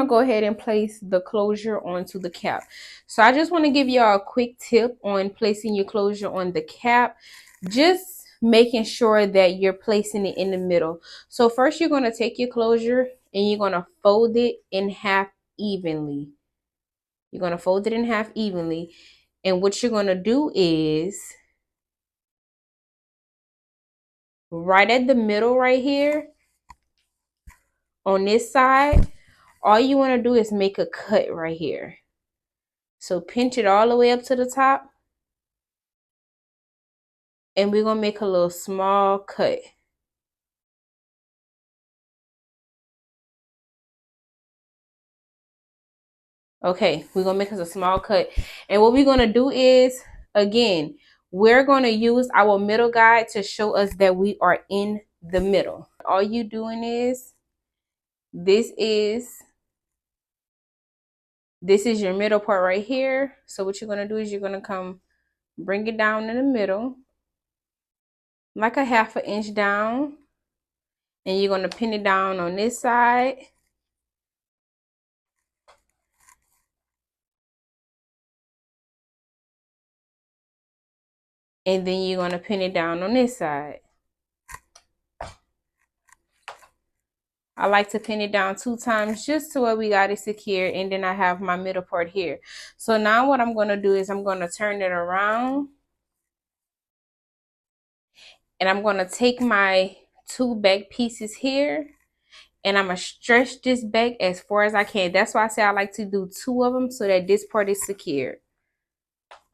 to go ahead and place the closure onto the cap. So I just want to give y'all a quick tip on placing your closure on the cap. Just making sure that you're placing it in the middle. So first you're going to take your closure and you're going to fold it in half evenly. You're going to fold it in half evenly. And what you're going to do is right at the middle right here on this side, all you want to do is make a cut right here. So pinch it all the way up to the top. And we're going to make a little small cut. Okay, we're going to make us a small cut. And what we're going to do is, again, we're going to use our middle guide to show us that we are in the middle. All you doing is, this is your middle part right here. So what you're going to do is you're going to come bring it down in the middle, like a 1/2 inch down. And you're going to pin it down on this side. And then you're going to pin it down on this side. I like to pin it down 2 times just to where we got it secure. And then I have my middle part here. So now what I'm going to do is I'm going to turn it around. And I'm going to take my 2 back pieces here. And I'm going to stretch this back as far as I can. That's why I say I like to do 2 of them so that this part is secure.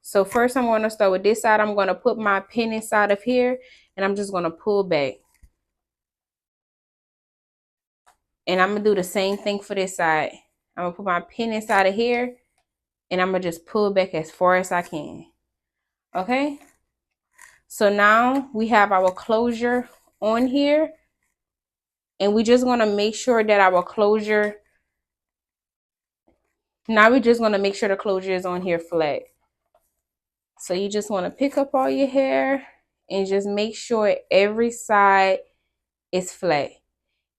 So first I'm going to start with this side. I'm going to put my pin inside of here. And I'm just going to pull back. And I'm going to do the same thing for this side. I'm going to put my pin inside of here. And I'm going to just pull back as far as I can. Okay. So now we have our closure on here. And we just want to make sure that our closure. Now we're just going to make sure the closure is on here flat. So you just want to pick up all your hair. And just make sure every side is flat.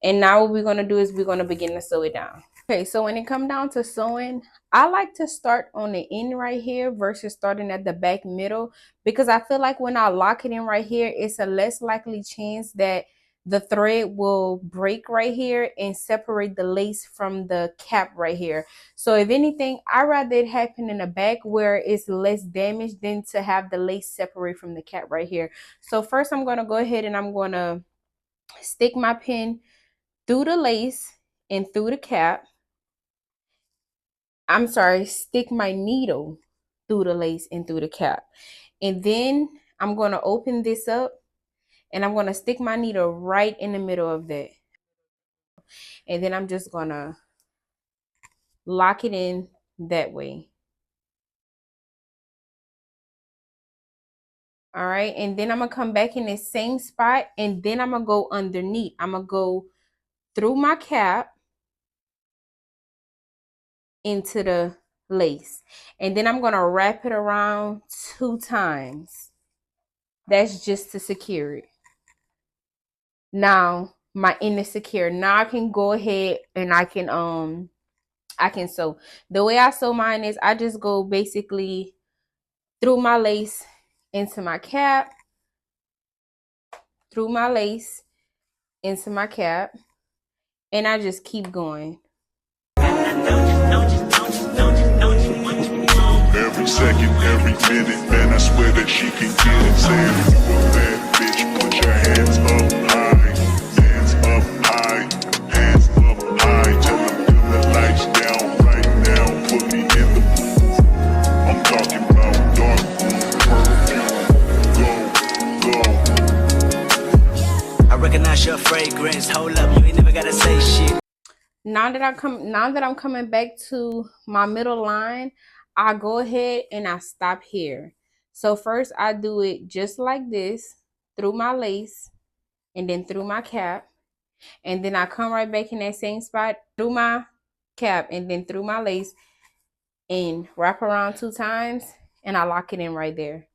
And now what we're going to do is we're going to begin to sew it down. Okay, so when it comes down to sewing, I like to start on the end right here versus starting at the back middle, because I feel like when I lock it in right here, it's a less likely chance that the thread will break right here and separate the lace from the cap right here. So if anything, I'd rather it happen in the back where it's less damage than to have the lace separate from the cap right here. So first I'm going to go ahead and I'm going to stick my pin through the lace and through the cap. I'm sorry, stick my needle through the lace and through the cap. And then I'm going to open this up and I'm going to stick my needle right in the middle of that. And then I'm just going to lock it in that way. All right. And then I'm going to come back in the same spot and then I'm going to go underneath. I'm going to go through my cap into the lace. And then I'm going to wrap it around 2 times. That's just to secure it. Now my end is secure. Now I can go ahead and I can sew. The way I sew mine is I just go basically through my lace into my cap, through my lace into my cap, and I just keep going. Every second, every minute, man, I swear that she can get it. Saying if you a bad bitch, put your hands up high, hands up high, hands up high. Tell them dim the lights down right now, put me in the booth. I'm talking about dark perfume. Go, go. I recognize your fragrance. Hold up, you ain't never gotta say shit. Now that I'm coming back to my middle line, I go ahead and I stop here. So first I do it just like this, through my lace and then through my cap. And then I come right back in that same spot, through my cap and then through my lace, and wrap around 2 times and I lock it in right there.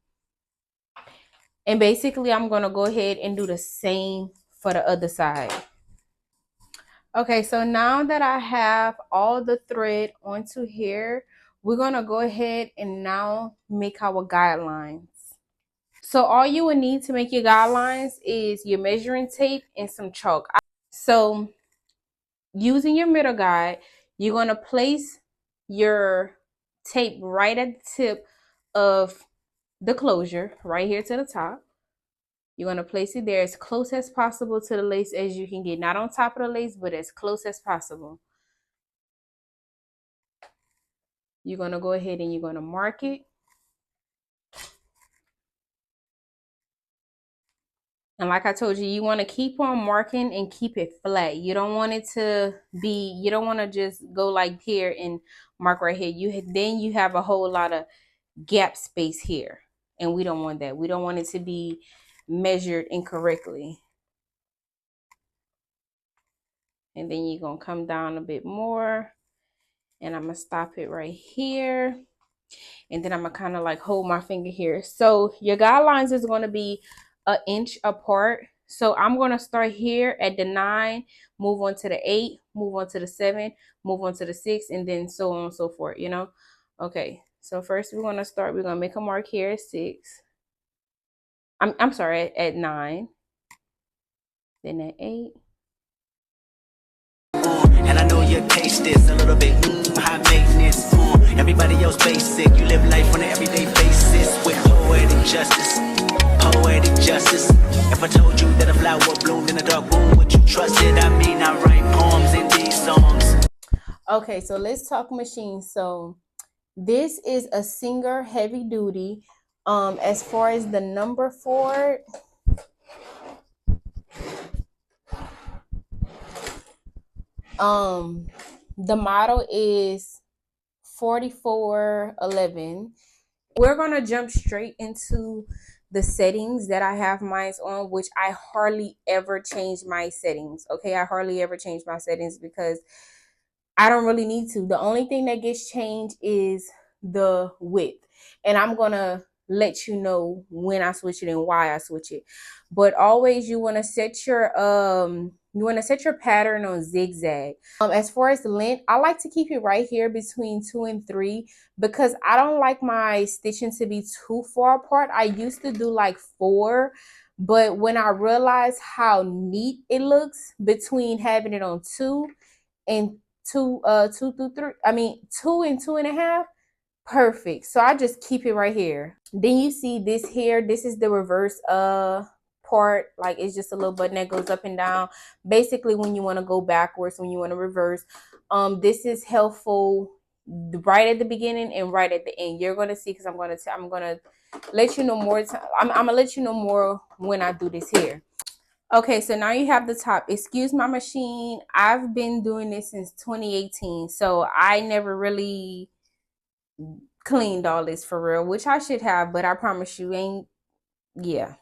And basically I'm going to go ahead and do the same for the other side. Okay, so now that I have all the thread onto here, we're gonna go ahead and now make our guidelines. So all you will need to make your guidelines is your measuring tape and some chalk. So using your middle guide, you're gonna place your tape right at the tip of the closure, right here to the top. You're going to place it there as close as possible to the lace as you can get. Not on top of the lace, but as close as possible. You're going to go ahead and you're going to mark it. And like I told you, you want to keep on marking and keep it flat. You don't want it to be, you don't want to just go like here and mark right here. Then you have a whole lot of gap space here. And we don't want that. We don't want it to be measured incorrectly. And then you're going to come down a bit more. And I'm going to stop it right here. And then I'm going to kind of like hold my finger here. So your guidelines is going to be an inch apart. So I'm going to start here at the 9, move on to the 8, move on to the 7, move on to the 6, and then so on and so forth, you know? Okay, so first we're going to make a mark here at 6. I'm sorry, at 9. Then at 8. And I know your taste is a little bit high maintenance. Everybody else basic. You live life on an everyday basis with poetic justice. Poetic justice. If I told you that a flower bloomed in a dark room, would you trust it? I mean, I write poems in these songs. Okay, so let's talk machines. So this is a Singer heavy duty. As far as the number for it, the model is 4411. We're gonna jump straight into the settings that I have mine on, which I hardly ever change my settings. Okay, I hardly ever change my settings because I don't really need to. The only thing that gets changed is the width. And I'm going to let you know when I switch it and why I switch it. But always you want to set your pattern on zigzag. As far as the length, I like to keep it right here between 2 and 3 because I don't like my stitching to be too far apart. I used to do like 4, but when I realized how neat it looks between having it on 2 and 2 through 3, I mean 2 and 2.5, perfect. So I just keep it right here. Then you see this here, this is the reverse part. Like it's just a little button that goes up and down. Basically when you want to go backwards, when you want to reverse, this is helpful right at the beginning and right at the end. You're going to see, because I'm going to let you know more time. I'm going to let you know more when I do this here. Okay, so now you have the top. Excuse my machine. I've been doing this since 2018, so I never really cleaned all this for real, which I should have, but I promise you ain't. Yeah.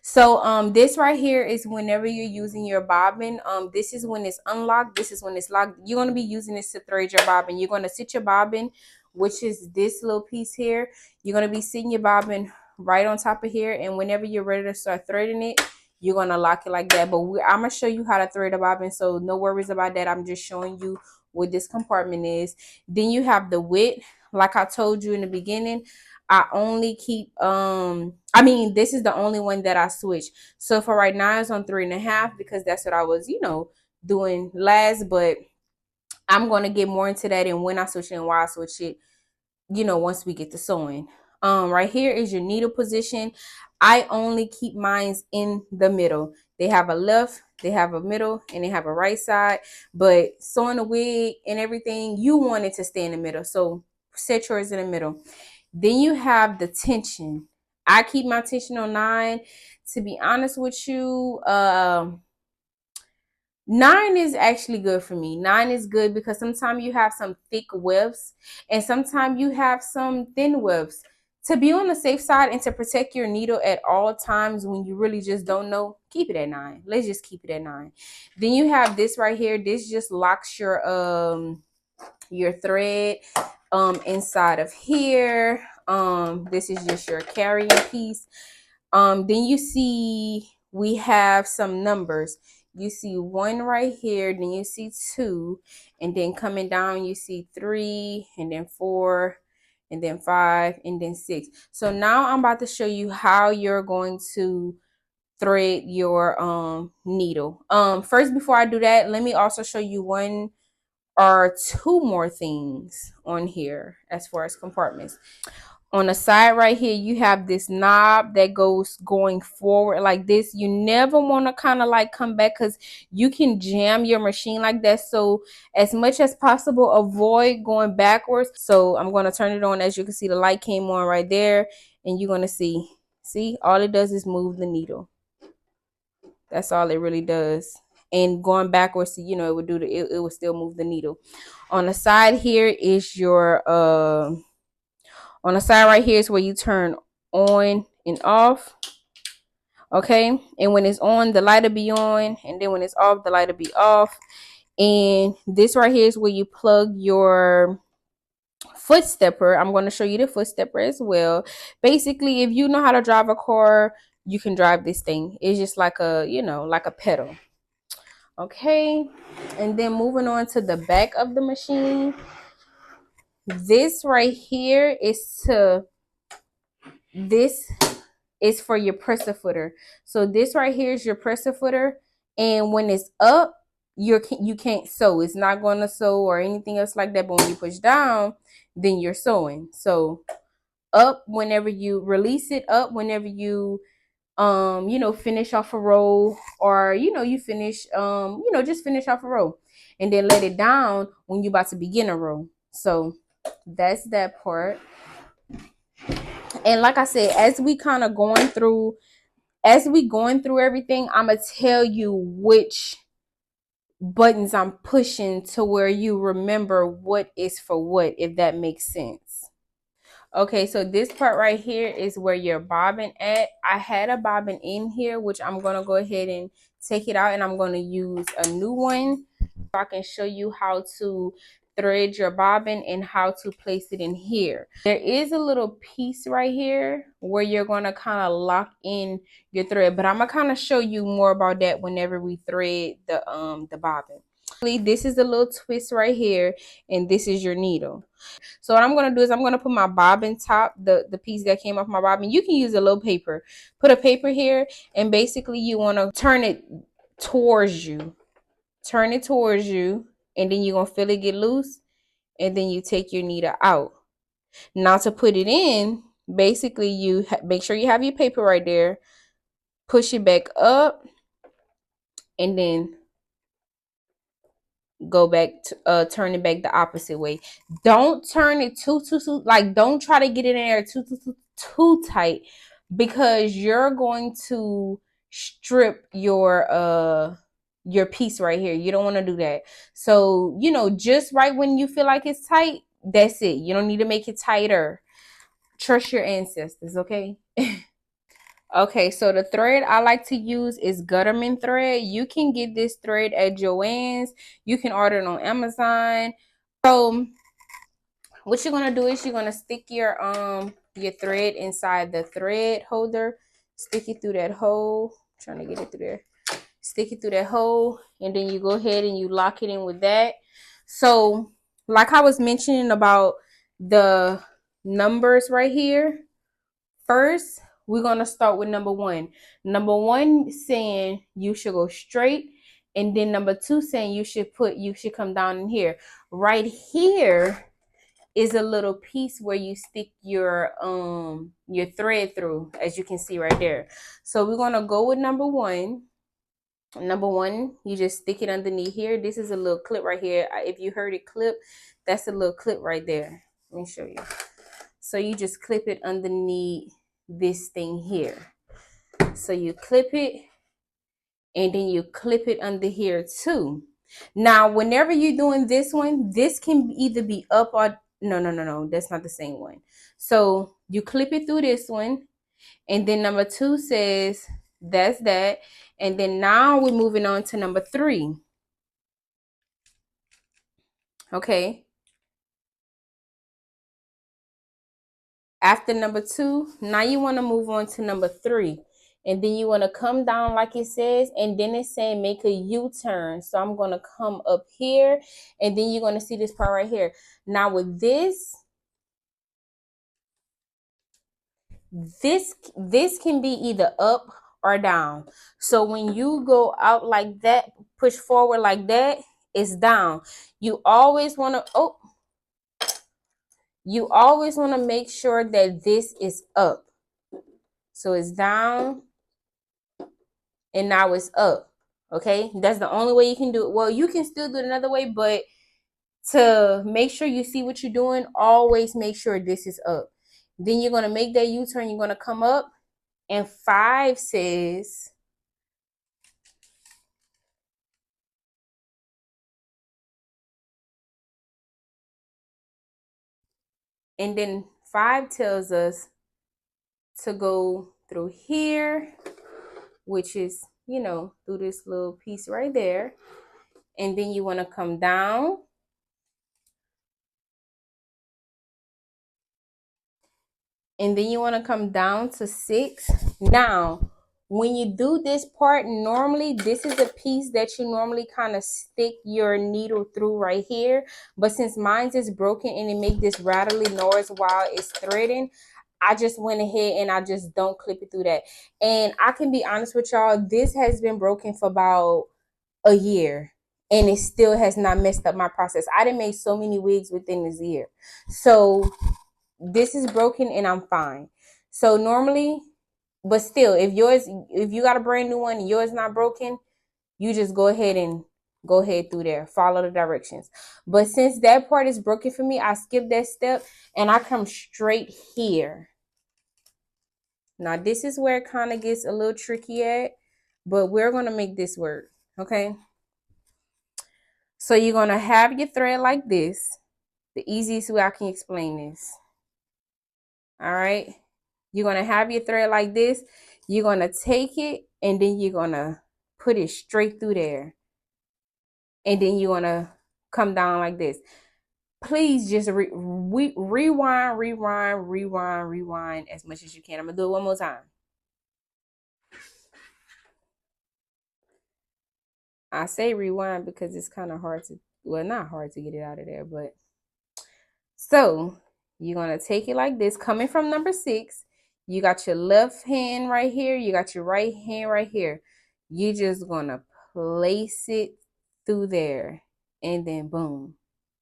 So this right here is whenever you're using your bobbin. This is when it's unlocked. This is when it's locked. You're going to be using this to thread your bobbin. You're going to sit your bobbin, which is this little piece here. You're going to be sitting your bobbin right on top of here, and whenever you're ready to start threading it, you're going to lock it like that. But I'm going to show you how to thread a bobbin, so no worries about that. I'm just showing you what this compartment is. Then you have the width. Like I told you in the beginning, I only keep this is the only one that I switch. So for right now it's on 3.5 because that's what I was, doing last, but I'm gonna get more into that and when I switch it and why I switch it, once we get to sewing. Right here is your needle position. I only keep mines in the middle. They have a left, they have a middle, and they have a right side. But sewing the wig and everything, you want it to stay in the middle. So set yours in the middle. Then you have the tension. I keep my tension on 9. To be honest with you, 9 is actually good for me. 9 is good because sometimes you have some thick wefts and sometimes you have some thin wefts. To be on the safe side and to protect your needle at all times when you really just don't know, keep it at 9. Let's just keep it at 9. Then you have this right here. This just locks your thread inside of here. This is just your carrying piece. Then you see we have some numbers. you see 1 right here, then you see 2, and then coming down you see 3, and then 4, and then 5, and then 6. So now I'm about to show you how you're going to thread your needle. First, before I do that, let me also show you 1 or 2 more things on here as far as compartments. On the side right here, you have this knob that goes going forward like this. You never want to kind of like come back, because you can jam your machine like that. So as much as possible, avoid going backwards. So I'm going to turn it on. As you can see, the light came on right there, and you're going to see all it does is move the needle. That's all it really does. And going backwards, it would do it would still move the needle. On the side here is your on the side right here is where you turn on and off. Okay, and when it's on, the light will be on, and then when it's off, the light will be off. And this right here is where you plug your foot stepper. I'm going to show you the foot stepper as well. Basically, if you know how to drive a car, you can drive this thing. It's just like like a pedal. Okay, and then moving on to the back of the machine, this right here this is for your presser footer. So this right here is your presser footer, and when it's up, you can't sew. It's not going to sew or anything else like that. But when you push down, then you're sewing. So up whenever you release it, up whenever you finish off a row, or you finish just finish off a row, and then let it down when you're about to begin a row. So that's that part. And like I said, as we going through everything, I'm gonna tell you which buttons I'm pushing to where you remember what is for what, if that makes sense. Okay, so this part right here is where your bobbin at. I had a bobbin in here, which I'm going to go ahead and take it out, and I'm going to use a new one so I can show you how to thread your bobbin and how to place it in here. There is a little piece right here where you're going to kind of lock in your thread, but I'm going to kind of show you more about that whenever we thread the bobbin. This is a little twist right here, and this is your needle. So what I'm going to do is I'm going to put my bobbin top, the piece that came off my bobbin. You can use a little paper. Put a paper here, and basically you want to turn it towards you. Turn it towards you, and then you're going to feel it get loose, and then you take your needle out. Now to put it in, basically you make sure you have your paper right there. Push it back up, and then go back to turn it back the opposite way. Don't turn it too like, don't try to get it in there too tight, because you're going to strip your piece right here. You don't want to do that. So just right when you feel like it's tight, that's it. You don't need to make it tighter. Trust your ancestors, okay? Okay, so the thread I like to use is Gutterman thread. You can get this thread at Joann's. You can order it on Amazon. So what you're gonna do is you're gonna stick your thread inside the thread holder. Stick it through that hole. I'm trying to get it through there. Stick it through that hole, and then you go ahead and you lock it in with that. So like I was mentioning about the numbers right here, first we're going to start with number 1. Number 1 saying you should go straight, and then number 2 saying you should come down in here. Right here is a little piece where you stick your thread through, as you can see right there. So we're going to go with number 1. Number 1, you just stick it underneath here. This is a little clip right here. If you heard it clip, that's a little clip right there. Let me show you. So you just clip it underneath this thing here. So you clip it, and then you clip it under here too. Now whenever you're doing this one, this can either be up or no, that's not the same one. So you clip it through this one, and then number 2 says that's that. And then now we're moving on to number 3. Okay, after number 2, now you want to move on to number 3. And then you want to come down like it says, and then it's saying make a U-turn. So I'm going to come up here, and then you're going to see this part right here. Now with this can be either up or down. So when you go out like that, push forward like that, it's down. You always want to make sure that this is up. So it's down, and now it's up. Okay, that's the only way you can do it. Well, you can still do it another way, but to make sure you see what you're doing, always make sure this is up. Then you're going to make that U-turn. You're going to come up, and 5 says, and then 5 tells us to go through here, which is, through this little piece right there. And then you want to come down. And then you want to come down to 6. Now, when you do this part, normally this is a piece that you normally kind of stick your needle through right here. But since mine is broken and it makes this rattly noise while it's threading, I just went ahead and I just don't clip it through that. And I can be honest with y'all, this has been broken for about a year. And it still has not messed up my process. I done made so many wigs within this year. So this is broken and I'm fine. So normally, but still, if you got a brand new one and yours not broken, you just go ahead through there. Follow the directions. But since that part is broken for me, I skip that step and I come straight here. Now this is where it kind of gets a little tricky at, but we're going to make this work. Okay. So you're going to have your thread like this. The easiest way I can explain this. All right. You're going to have your thread like this. You're going to take it and then you're going to put it straight through there. And then you're going to come down like this. Please just rewind as much as you can. I'm going to do it one more time. I say rewind because it's kind of hard to, well, not hard to get it out of there, but so you're going to take it like this, coming from number 6. You got your left hand right here. You got your right hand right here. You just going to place it through there and then boom.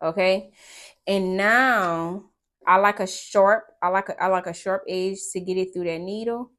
Okay. And now I like a sharp edge to get it through that needle.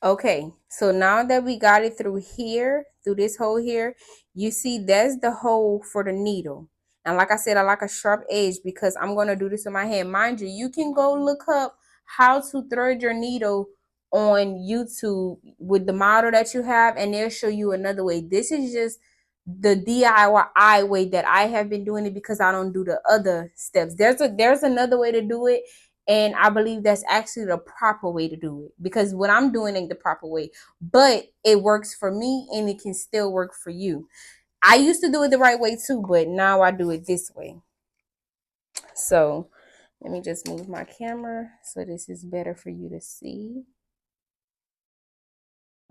Okay, so now that we got it through here, through this hole here, you see that's the hole for the needle. And like I said, I like a sharp edge because I'm going to do this with my hand. Mind you, you can go look up how to thread your needle on YouTube with the model that you have, and they'll show you another way. This is just the DIY way that I have been doing it because I don't do the other steps. There's another way to do it. And I believe that's actually the proper way to do it because what I'm doing ain't the proper way, but it works for me and it can still work for you. I used to do it the right way too, but now I do it this way. So let me just move my camera so this is better for you to see.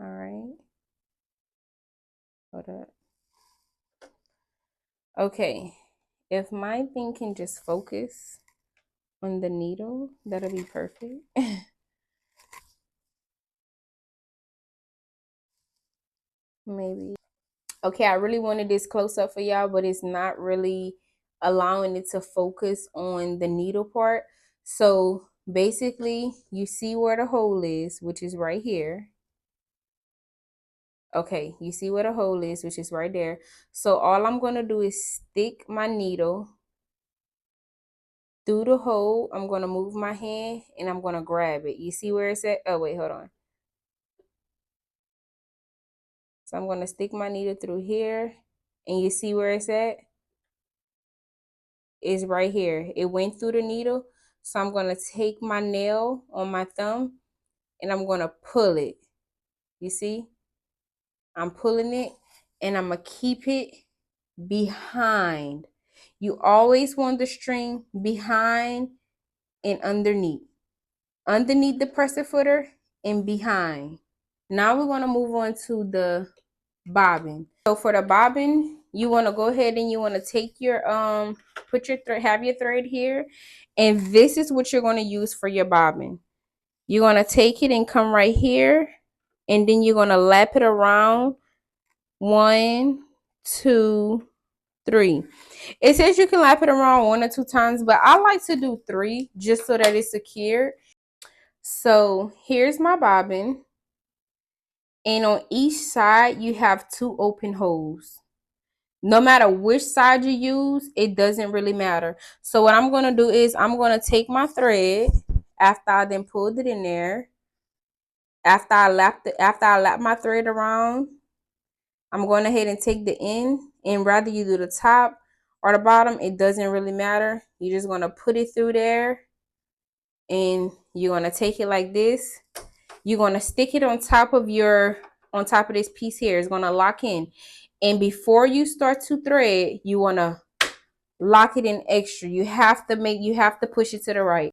All right. Hold up. Okay. If my thing can just focus on the needle, that'll be perfect. Maybe. Okay, I really wanted this close up for y'all, but it's not really allowing it to focus on the needle part. So basically, you see where the hole is, which is right here. Okay, you see where the hole is, which is right there. So all I'm going to do is stick my needle through the hole. I'm going to move my hand and I'm going to grab it. You see where it's at? Oh, wait, hold on. So I'm going to stick my needle through here and you see where it's at? Is right here. It went through the needle. So I'm going to take my nail on my thumb and I'm going to pull it. You see? I'm pulling it and I'm going to keep it behind. You always want the string behind and underneath. Underneath the presser footer and behind. Now we're going to move on to the bobbin. So for the bobbin, you want to go ahead and you want to take your put your thread, have your thread here, and this is what you're going to use for your bobbin. You're going to take it and come right here, and then you're going to lap it around 1, 2, 3. It says you can lap it around 1 or 2 times, but I like to do 3 just so that it's secure. So here's my bobbin, and on each side you have 2 open holes. No matter which side you use, it doesn't really matter. So what I'm going to do is I'm going to take my thread after I then pulled it in there. After I lap my thread around, I'm going ahead and take the end, and rather you do the top or the bottom, it doesn't really matter. You're just going to put it through there, and you're going to take it like this. You're going to stick it on top of this piece here. It's going to lock in. And before you start to thread, you want to lock it in extra. You have to push it to the right.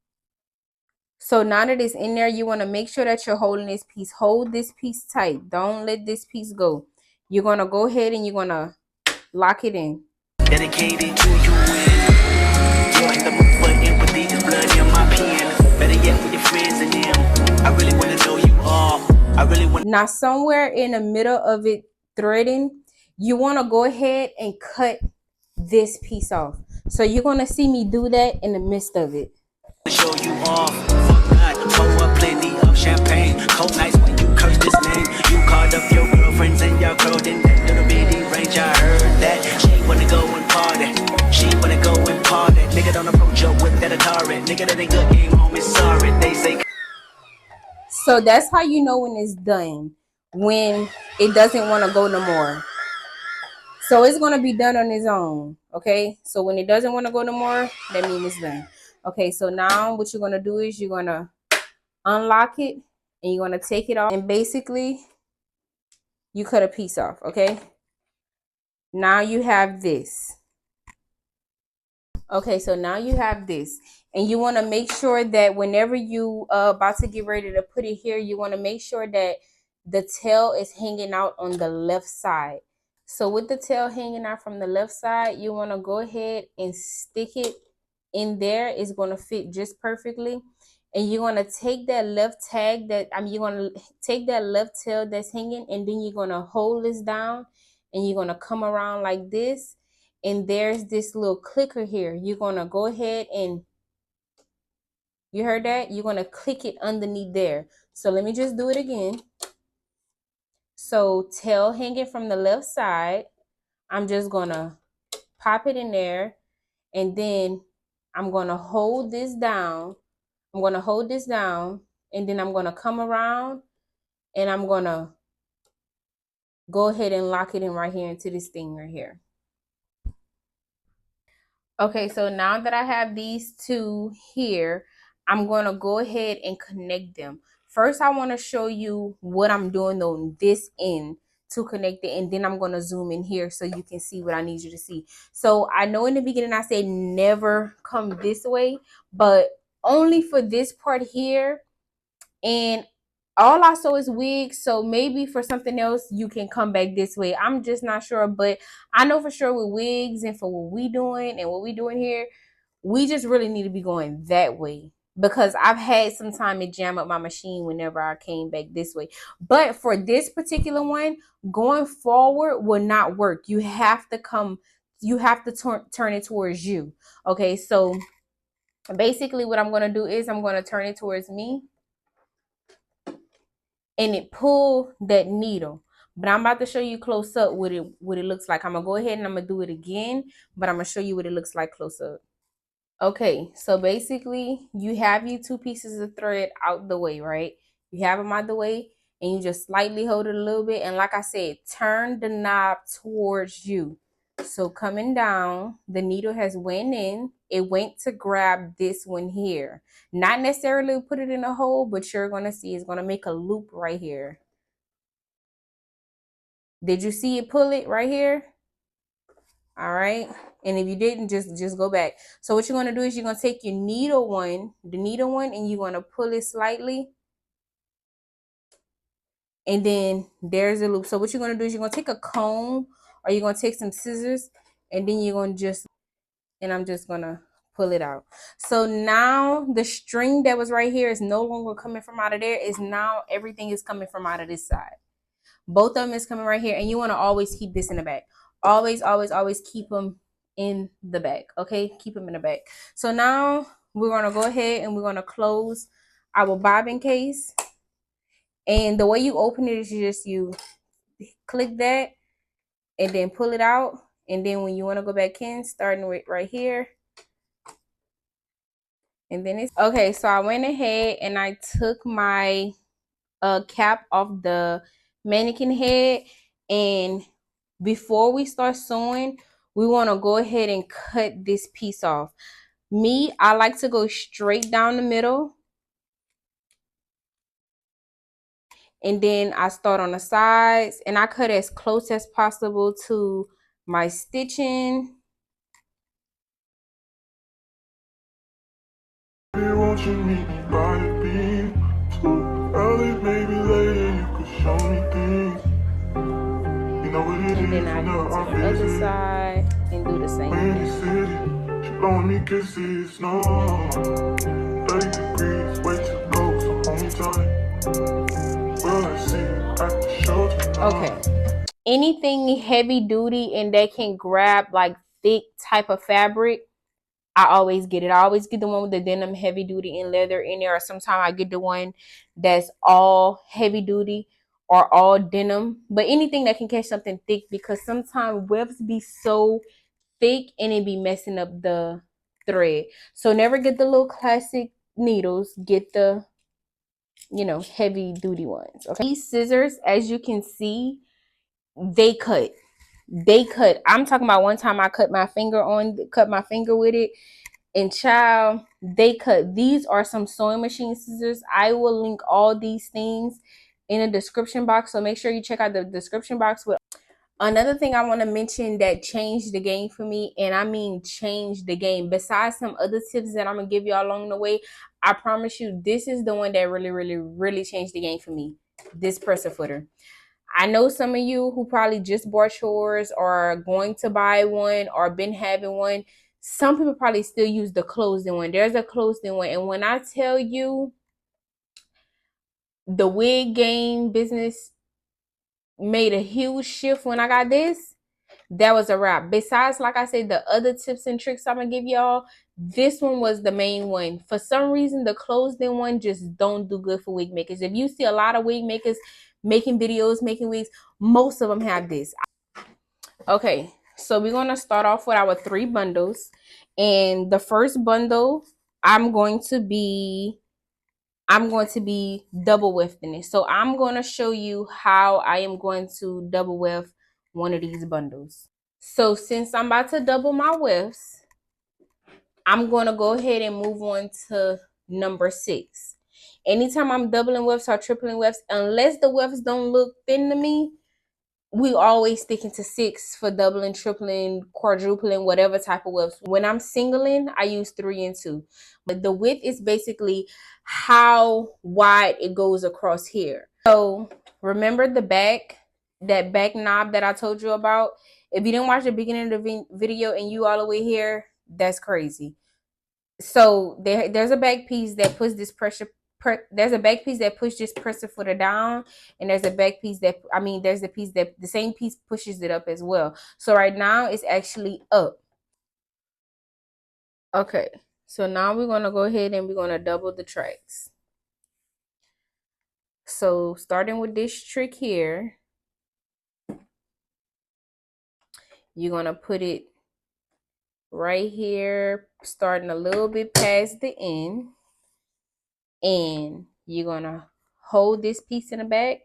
So now that it's in there, you want to make sure that you're holding this piece. Hold this piece tight. Don't let this piece go. You're going to go ahead and you're going to lock it in. Dedicated to you and you ain't the move for empathy is blood in my pen. Better yet with your friends and them. I really want to know you all. I really want. Now somewhere in the middle of it threading, you want to go ahead and cut this piece off. So you're going to see me do that in the midst of it. Show you off. Pour up plenty of champagne. Cold nights when you curse this name. You called up your girlfriends and y'all curled in that little bitty range. I heard that she wanna go and party. She wanna go and party. Nigga don't approach her with that Atari. Nigga that ain't good game home is sorry. They say. So that's how you know when it's done. When it doesn't want to go no more. So it's going to be done on its own. Okay. So when it doesn't want to go no more, that means it's done. Okay. So now what you're going to do is you're going to unlock it and you're going to take it off. And basically you cut a piece off. Okay. Now you have this. Okay. So now you have this. And you want to make sure that whenever you about to get ready to put it here, you want to make sure that the tail is hanging out on the left side. So with the tail hanging out from the left side, you want to go ahead and stick it in there. It's going to fit just perfectly. And you're going to take that left tag you're going to take that left tail that's hanging, and then you're going to hold this down and you're going to come around like this. And there's this little clicker here. You're going to go ahead and, you heard that? You're going to click it underneath there. So let me just do it again. So tail hanging from the left side. I'm just going to pop it in there, and then I'm going to hold this down. I'm going to hold this down, and then I'm going to come around, and I'm going to go ahead and lock it in right here into this thing right here. Okay, so now that I have these two here, I'm going to go ahead and connect them. First, I want to show you what I'm doing on this end to connect it, and then I'm going to zoom in here so you can see what I need you to see. So I know in the beginning I said never come this way, but only for this part here. And all I saw is wigs, so maybe for something else you can come back this way. I'm just not sure, but I know for sure with wigs and for what we doing and what we doing here, we just really need to be going that way, because I've had some time to jam up my machine whenever I came back this way. But for this particular one, going forward will not work. You have to turn it towards you. Okay, so basically what I'm going to do is I'm going to turn it towards me, and it pull that needle. But I'm about to show you close up what it looks like. I'm gonna go ahead and I'm gonna do it again, but I'm gonna show you what it looks like close up. Okay, so basically you have your two pieces of thread out the way, right? You have them out the way, and you just slightly hold it a little bit, and like I said, turn the knob towards you. So coming down, the needle has went in. It went to grab this one here. Not necessarily put it in a hole, but you're going to see it's going to make a loop right here. Did you see it pull it right here? All right. And if you didn't, just go back. So what you're going to do is you're going to take your needle one, and you're going to pull it slightly. And then there's a loop. So what you're going to do is you're going to take a comb, or you're going to take some scissors, and then you're going to just, and I'm just going to pull it out. So now the string that was right here is no longer coming from out of there. Is now everything is coming from out of this side. Both of them is coming right here, and you want to always keep this in the back. Always, always, always keep them in the back. Okay, keep them in the back. So now we're gonna go ahead and we're gonna close our bobbin case. And the way you open it is you click that and then pull it out. And then when you want to go back in, starting with right here, and then it's okay. So I went ahead and I took my cap off the mannequin head, and before we start sewing, we want to go ahead and cut this piece off. Me, I like to go straight down the middle, and then I start on the sides, and I cut as close as possible to my stitching. Be watching me by the beam. Too early, maybe later, you could show me things. You know what it And then is I when go our to the other visit. side and do the same Windy thing. city, she blowing me kisses, snow. 30 degrees, way to go, so hold me tight. Will I see you at the show tonight? Okay. Anything heavy duty and that can grab like thick type of fabric, I always get it. I always get the one with the denim heavy duty and leather in there, or sometimes I get the one that's all heavy duty or all denim. But anything that can catch something thick, because sometimes webs be so thick and it be messing up the thread. So never get the little classic needles. Get the, heavy duty ones. Okay. These scissors, as you can see, they cut. They cut. I'm talking about one time I cut my finger with it. And child, they cut. These are some sewing machine scissors. I will link all these things in the description box. So make sure you check out the description box. With another thing I want to mention that changed the game for me, and I mean changed the game. Besides some other tips that I'm gonna give y'all along the way, I promise you this is the one that really, really, really changed the game for me. This presser footer. I know some of you who probably just bought yours or are going to buy one or been having one. Some people probably still use the closed-in one. There's a closed-in one. And when I tell you the wig game business made a huge shift when I got this, that was a wrap. Besides, like I said, the other tips and tricks I'm going to give y'all, this one was the main one. For some reason, the closed-in one just don't do good for wig makers. If you see a lot of wig makers making videos, making wigs, most of them have this. Okay, so we're going to start off with our 3 bundles. And the first bundle, I'm going to be double wefting it. So I'm going to show you how I am going to double weft one of these bundles. So since I'm about to double my wefts, I'm going to go ahead and move on to number 6. Anytime I'm doubling wefts or tripling wefts, unless the wefts don't look thin to me, we always sticking to 6 for doubling, tripling, quadrupling, whatever type of wefts. When I'm singling, I use 3 and 2. But the width is basically how wide it goes across here. So remember that back knob that I told you about? If you didn't watch the beginning of the video and you all the way here, that's crazy. So there's a back piece that puts this there's a back piece that pushes this presser footer down, and there's a back piece there's the piece that the same piece pushes it up as well. So right now it's actually up. Okay, so now we're gonna go ahead and we're gonna double the tracks. So starting with this trick here, you're gonna put it right here, starting a little bit past the end, and you're gonna hold this piece in the back,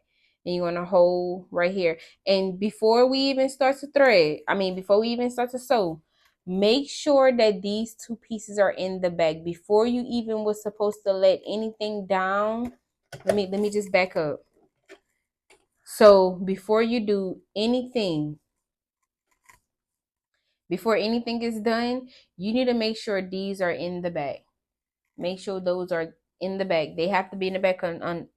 and you're gonna hold right here. And before we even start to sew, make sure that these 2 pieces are in the back before you even was supposed to let anything down. Let me just back up. So before you do anything, Before anything is done, you need to make sure these are in the bag. Make sure those are in the bag. They have to be in the bag.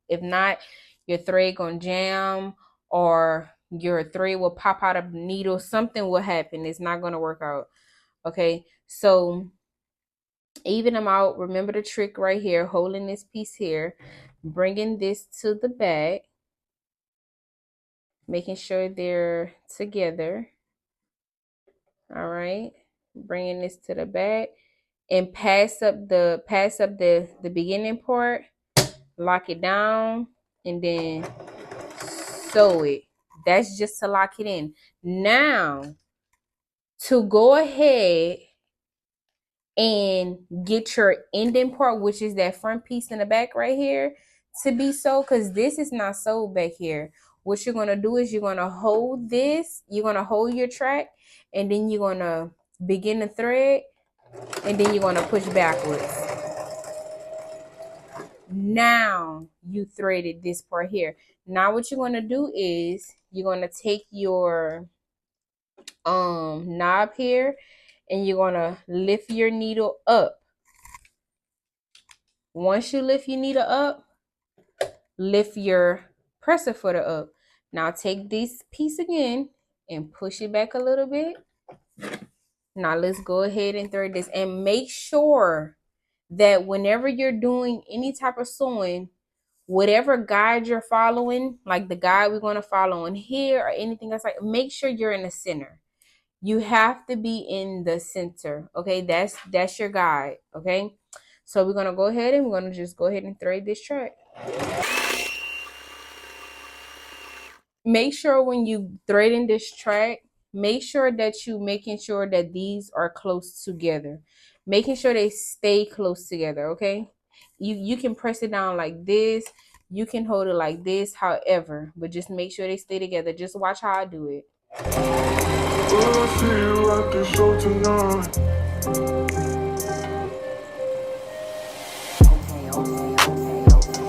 If not, your thread gonna jam, or your thread will pop out of the needle. Something will happen. It's not gonna work out. Okay, so even them out. Remember the trick right here, holding this piece here, bringing this to the back, making sure they're together. All right, bringing this to the back, and pass up the beginning part, lock it down, and then sew it. That's just to lock it in. Now, to go ahead and get your ending part, which is that front piece in the back right here, to be sewed, because this is not sewed back here. What you're going to do is you're going to hold this, you're going to hold your track, and then you're going to begin the thread, and then you're going to push backwards. Now you threaded this part here. Now what you're going to do is you're going to take your knob here, and you're going to lift your needle up. Once you lift your needle up, lift your presser footer up. Now take this piece again and push it back a little bit. Now let's go ahead and thread this, and make sure that whenever you're doing any type of sewing, whatever guide you're following, like the guide we're going to follow in here or anything else, like, make sure you're in the center. You have to be in the center. Okay, that's your guide. Okay, so we're going to go ahead and we're going to just go ahead and thread this track. Make sure when you threading this track, make sure that you making sure that these are close together, making sure they stay close together. Okay, you can press it down like this, you can hold it like this, however, but just make sure they stay together. Just watch how I do it. Will I see you at the show tonight?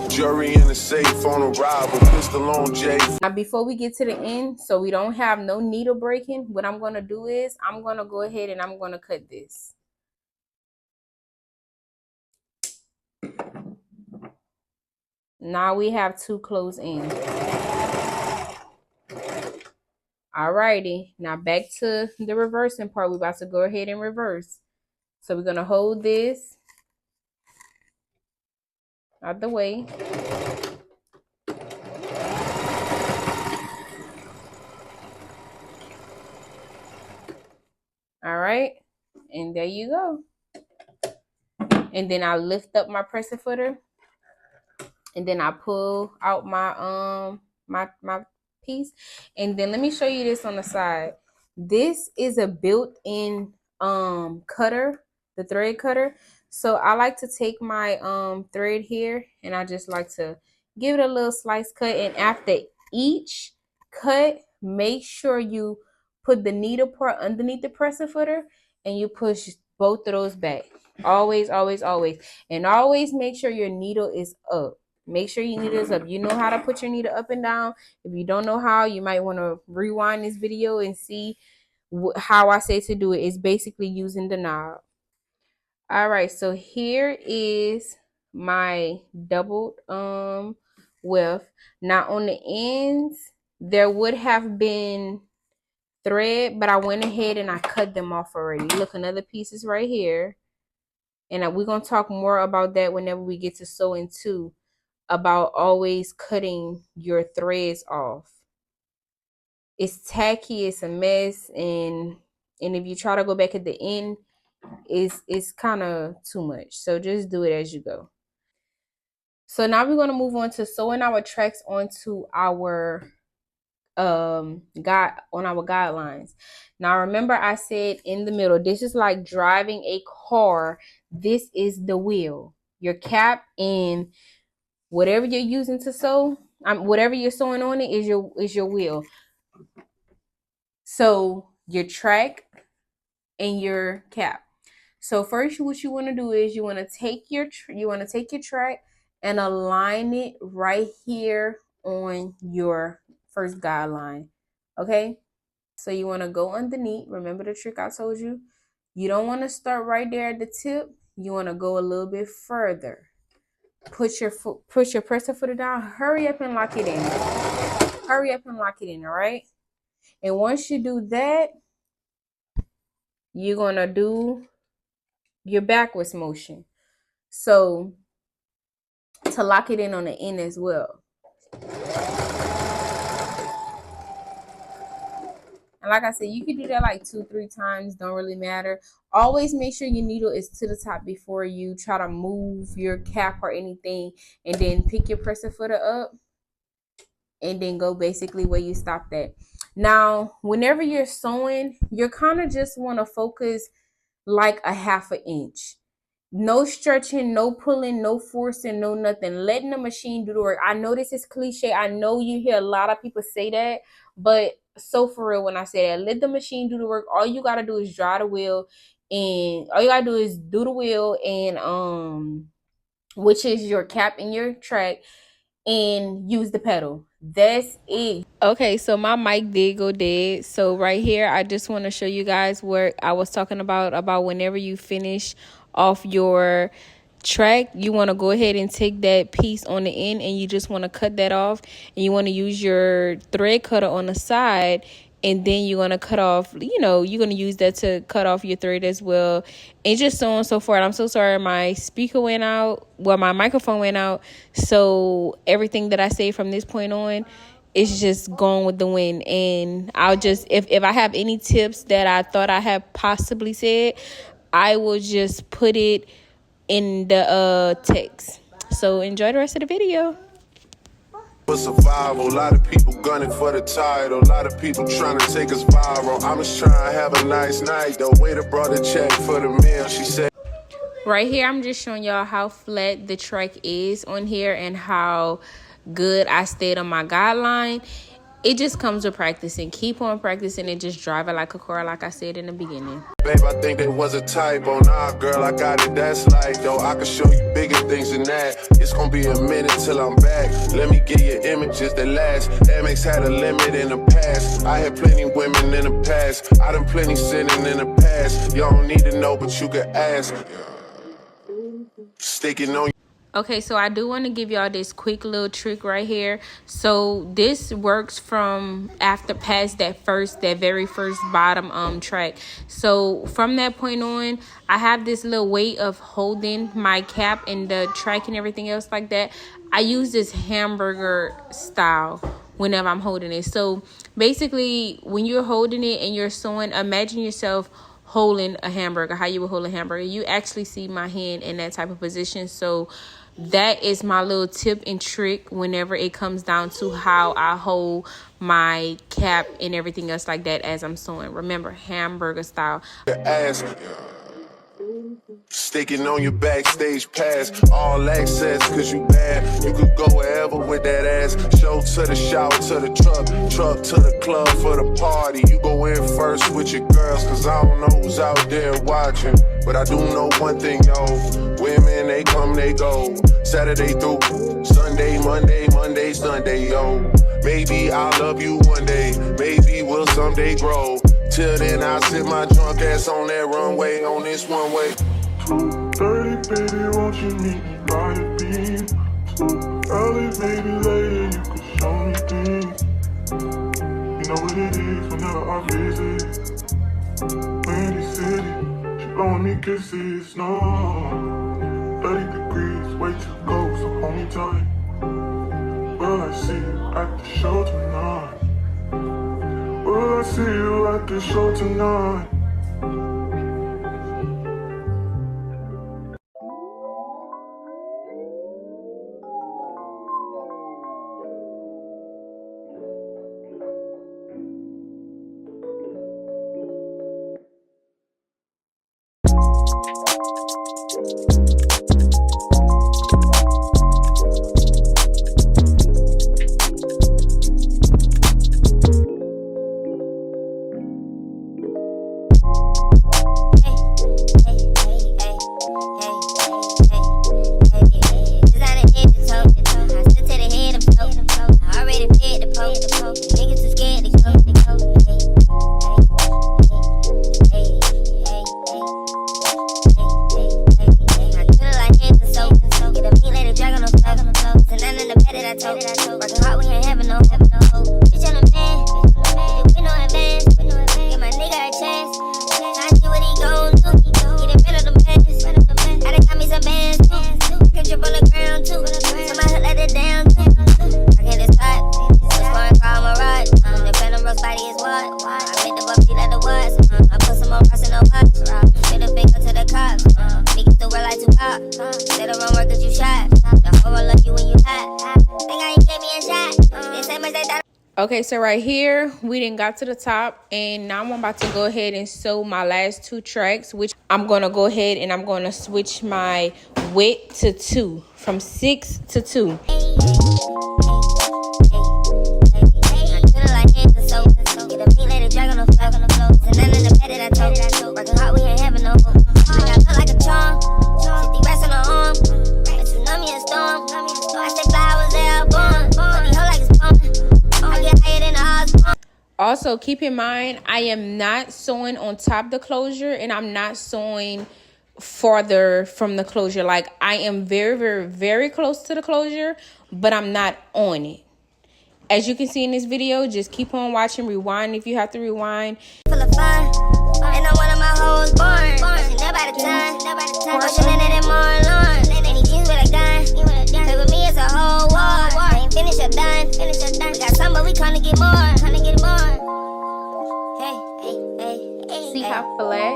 Jury in the safe on arrival, pistol on Jay. Now before we get to the end, so we don't have no needle breaking, what I'm going to do is I'm going to go ahead and I'm going to cut this. Now we have two closed ends. Alrighty, now back to the reversing part. We're about to go ahead and reverse. So we're going to hold this out the way. All right, and there you go. And then I lift up my presser footer, and then I pull out my my piece. And then let me show you this on the side. This is a built-in cutter, the thread cutter. So I like to take my thread here, and I just like to give it a little slice cut. And after each cut, make sure you put the needle part underneath the presser footer, and you push both of those back. Always, always, always. And always make sure your needle is up. Make sure your needle is up. You know how to put your needle up and down. If you don't know how, you might want to rewind this video and see how I say to do it. It's basically using the knob. All right, so here is my doubled width. Now on the ends, there would have been thread, but I went ahead and I cut them off already. Look, another piece is right here. And we're going to talk more about that whenever we get to sewing too, about always cutting your threads off. It's tacky, it's a mess, and if you try to go back at the end, it's kind of too much. So just do it as you go. So now we're going to move on to sewing our tracks onto our guidelines. Now remember, I said in the middle, this is like driving a car. This is the wheel, your cap, and whatever you're using to sew, whatever you're sewing on it is your wheel. So your track and your cap. So first, what you want to do is you want to take your track and align it right here on your first guideline. Okay. So you want to go underneath. Remember the trick I told you? You don't want to start right there at the tip. You want to go a little bit further. Push your presser foot down. Hurry up and lock it in. Hurry up and lock it in, all right? And once you do that, you're going to do your backwards motion. So to lock it in on the end as well. And like I said, you can do that like 2-3 times. Don't really matter. Always make sure your needle is to the top before you try to move your cap or anything. And then pick your presser footer up. And then go basically where you stopped at. Now, whenever you're sewing, you're kind of just want to focus like a 1/2 inch. No stretching, no pulling, no forcing, no nothing. Letting the machine do the work. I know this is cliche. I know you hear a lot of people say that, but so for real when I say that, let the machine do the work. All you gotta do is dry the wheel, and all you gotta do is do the wheel, and which is your cap and your track, and use the pedal. That's it. Okay, so my mic did go dead. So right here, I just want to show you guys what I was talking about whenever you finish off your track, you want to go ahead and take that piece on the end and you just want to cut that off, and you want to use your thread cutter on the side, and then you're going to cut off, you're going to use that to cut off your thread as well, and just so on and so forth. I'm so sorry, my speaker went out, well, my microphone went out, so everything that I say from this point on is just going with the wind. And I'll just, if I have any tips that I thought I have possibly said, I will just put it in the text. So enjoy the rest of the video. For survival, a lot of people gunning for the title, a lot of people trying to take us viral. I'm just trying to have a nice night. The waiter brought a check for the meal. She said, right here, I'm just showing y'all how flat the track is on here and how good I stayed on my guideline. It just comes with practicing. Keep on practicing and just drive it like a car, like I said in the beginning. babe, I think there was a typo. Nah, girl, I got it, that's like, though. I can show you bigger things than that. It's gonna be a minute till I'm back. Let me get you images that last. Amex had a limit in the past. I had plenty women in the past. I done plenty sinning in the past. Y'all don't need to know, but you can ask. Sticking on. Okay, so I do want to give y'all this quick little trick right here. So this works from after past that very first bottom track. So from that point on, I have this little way of holding my cap and the track and everything else like that. I use this hamburger style whenever I'm holding it. So basically, when you're holding it and you're sewing, imagine yourself holding a hamburger, how you would hold a hamburger. You actually see my hand in that type of position. So that is my little tip and trick whenever it comes down to how I hold my cap and everything else like that as I'm sewing. Remember, hamburger style. Ask. Sticking on your backstage pass, all access, cause you bad. You could go wherever with that ass. Show to the shower, to the truck to the club for the party. You go in first with your girls, cause I don't know who's out there watching. But I do know one thing, yo. Women, they come, they go. Saturday through Sunday, Monday, Sunday, yo. Maybe I'll love you one day, maybe we'll someday grow. Till then, I'll sit my drunk ass on that runway, on this one way. 2:30, baby, won't you meet me by the beam? Too early, maybe later, you can show me things. You know what it is whenever I visit. Windy City, she blowing me kisses, no. 30 degrees, way too cold, so hold me tight. Will I see you at the show tonight? Will I see you at the show tonight? Working hard, we ain't having no hope. Bitch on the man, with no advance. Give my nigga a chance. I see what he gon' do. Get it rid of the bands. I done got me some bands too. I can drip on the ground too. Somebody let it down too. I can't decide. This foreign car, I'm a ride. The phantom rose body is what? I made the buffy like the watts. I put some more rocks in the watch. Middle finger to the cops. Niggas do real like Tupac. Let the wrong work that you shot. The whole world love you when you hot. Think I ain't gave me a shot. They say much they thought. Okay, so right here, we done got to the top, and now I'm about to go ahead and sew my last 2 tracks, which I'm going to go ahead and I'm going to switch my width to 2, from 6 to 2. Working hard, we ain't having no hope. I got look like a charm. 50 rest on the arm. A tsunami and storm. I stay fly, I was there born. But these hoes like it's pumping. I get higher than the odds. Also, keep in mind, I am not sewing on top the closure, and I'm not sewing farther from the closure. Like, I am very, very, very close to the closure, but I'm not on it. As you can see in this video, just keep on watching, rewind if you have to rewind. Full of fun, and I'm one of my hoes born. She never by the time, motion in it and more alarm. Any jeans with a gun, play with me it's a whole war. Ain't finished or done, we got some but we trying to get more. Hey, See how flat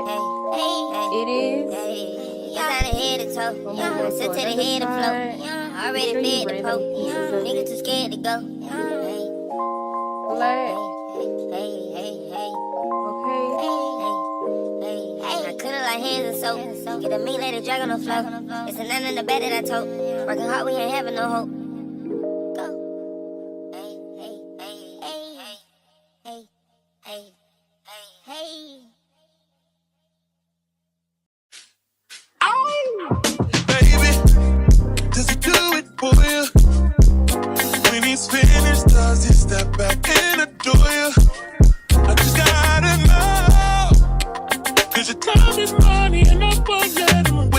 it is? Down the head to toe, sit to the head to float. Already fed the poke, niggas too scared to go. Flat. I could've like hands and soap. Get a meat lady drag on the floor. It's a none in the bed that I told. Working hard, we ain't having no hope. Go. Hey. Baby, does he do it for you? When he's finished, does he step back and adore you? I just gotta know, 'cause your time is money and I won't let him away.